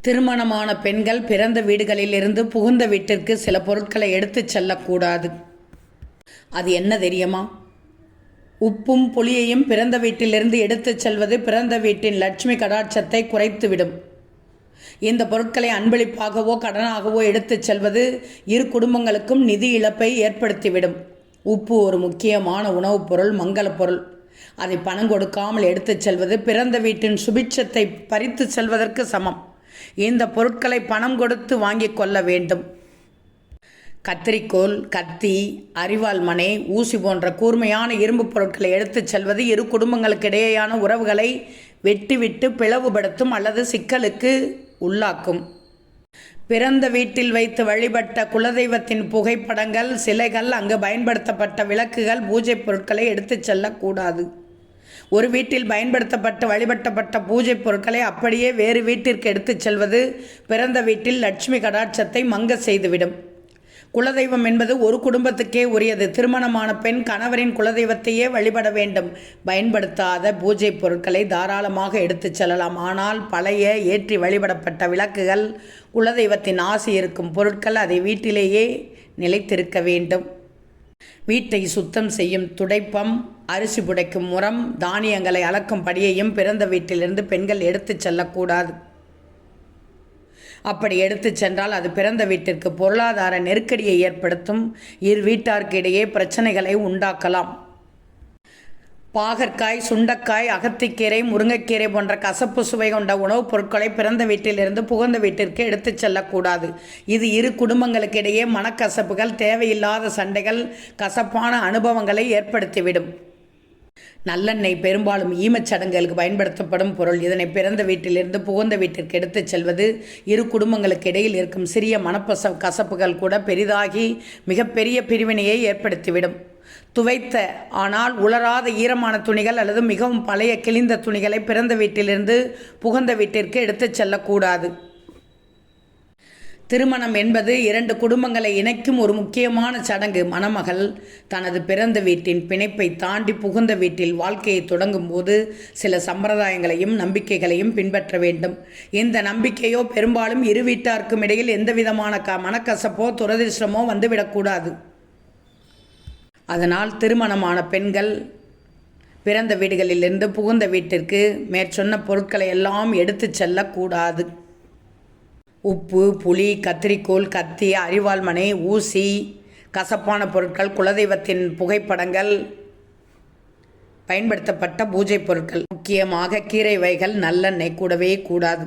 திருமணமான பெண்கள் பிறந்த வீடுகளிலிருந்து புகுந்த வீட்டிற்கு சில பொருட்களை எடுத்துச் செல்லக்கூடாது. அது என்ன தெரியுமா? உப்பும் புளியையும் பிறந்த வீட்டிலிருந்து எடுத்துச் செல்வது பிறந்த வீட்டின் லட்சுமி கடாட்சத்தை குறைத்துவிடும். இந்த பொருட்களை அன்பளிப்பாகவோ கடனாகவோ எடுத்துச் செல்வது இரு குடும்பங்களுக்கும் நிதி இழப்பை ஏற்படுத்திவிடும். உப்பு ஒரு முக்கியமான உணவுப் பொருள், மங்கள பொருள். அதை பணம் கொடுக்காமல் எடுத்துச் செல்வது பிறந்த வீட்டின் சுபிட்சத்தை பறித்து செல்வதற்கு சமம். இந்த பொருட்களை பணம் கொடுத்து வாங்கிக் கொள்ள வேண்டும். கத்திரிக்கோல், கத்தி, அரிவாள் மனை, ஊசி போன்ற கூர்மையான இரும்பு பொருட்களை எடுத்துச் செல்வது இரு குடும்பங்களுக்கு இடையேயான உறவுகளை வெட்டிவிட்டு பிளவுபடுத்தும் அல்லது சிக்கலுக்கு உள்ளாக்கும். பிறந்த வீட்டில் வைத்து வழிபட்ட குலதெய்வத்தின் புகைப்படங்கள், சிலைகள், அங்கு பயன்படுத்தப்பட்ட விளக்குகள், பூஜை பொருட்களை எடுத்துச் செல்லக்கூடாது. ஒரு வீட்டில் பயன்படுத்தப்பட்டு வழிபட்டப்பட்ட பூஜை பொருட்களை அப்படியே வேறு வீட்டிற்கு எடுத்துச் செல்வது பிறந்த வீட்டில் லட்சுமி கடாட்சத்தை மங்க செய்துவிடும். குலதெய்வம் என்பது ஒரு குடும்பத்துக்கே உரியது. திருமணமான பெண் கணவரின் குலதெய்வத்தையே வழிபட வேண்டும். பயன்படுத்தாத பூஜை பொருட்களை தாராளமாக எடுத்துச் செல்லலாம். ஆனால் பழைய ஏற்றி வழிபடப்பட்ட விளக்குகள், குலதெய்வத்தின் ஆசி இருக்கும் பொருட்கள் அதை வீட்டிலேயே நிலைத்திருக்க வேண்டும். வீட்டை சுத்தம் செய்யும் துடைப்பம், அரிசி புடைக்கும் முறம், தானியங்களை அளக்கும் படியையும் பிறந்த வீட்டிலிருந்து பெண்கள் எடுத்துச் செல்லக்கூடாது. அப்படி எடுத்துச் சென்றால் அது பிறந்த வீட்டிற்கு பொருளாதார நெருக்கடியை ஏற்படுத்தும். இரு வீட்டாருக்கு இடையே பிரச்சனைகளை உண்டாக்கலாம். பாகற்காய், சுண்டக்காய், அகத்திக்கீரை, முருங்கைக்கீரை போன்ற கசப்பு சுவை கொண்ட உணவுப் பொருட்களை பிறந்த வீட்டிலிருந்து புகுந்த வீட்டிற்கு எடுத்துச் செல்லக்கூடாது. இது இரு குடும்பங்களுக்கு இடையே மனக்கசப்புகள், தேவையில்லாத சண்டைகள், கசப்பான அனுபவங்களை ஏற்படுத்திவிடும். நல்லெண்ணெய் பெரும்பாலும் ஈமச்சடங்குகளுக்கு பயன்படுத்தப்படும் பொருள். இதனை பிறந்த வீட்டிலிருந்து புகுந்த வீட்டிற்கு எடுத்துச் செல்வது இரு குடும்பங்களுக்கு இடையில் இருக்கும் சிறிய கசப்புகள் கூட பெரிதாகி மிகப்பெரிய பிரிவினையை ஏற்படுத்திவிடும். துவைத்த ஆனால் உலராத ஈரமான துணிகள் அல்லது மிகவும் பழைய கிழிந்த துணிகளை பிறந்த வீட்டிலிருந்து புகுந்த வீட்டிற்கு எடுத்துச் செல்லக்கூடாது. திருமணம் என்பது இரண்டு குடும்பங்களை இணைக்கும் ஒரு முக்கியமான சடங்கு. மணமகள் தனது பிறந்த வீட்டின் பிணைப்பை தாண்டி புகுந்த வீட்டில் வாழ்க்கையை தொடங்கும் போது சில சம்பிரதாயங்களையும் நம்பிக்கைகளையும் பின்பற்ற வேண்டும். இந்த நம்பிக்கையோ பெரும்பாலும் இரு வீட்டாருக்கும் இடையில் எந்தவிதமான மனக்கசப்போ துரதிர்ஷ்டமோ வந்துவிடக்கூடாது. அதனால் திருமணமான பெண்கள் பிறந்த வீடுகளிலிருந்து புகுந்த வீட்டிற்கு மேற்சொன்ன பொருட்களை எல்லாம் எடுத்துச் செல்லக்கூடாது. உப்பு, புளி, கத்திரிக்கோல், கத்தி, அரிவாள் மனை, ஊசி, கசப்பான பொருட்கள், குலதெய்வத்தின் புகைப்படங்கள், பயன்படுத்தப்பட்ட பூஜை பொருட்கள், முக்கியமாக கீரை வகைகள், நல்லெண்ணெய் கூடவே கூடாது.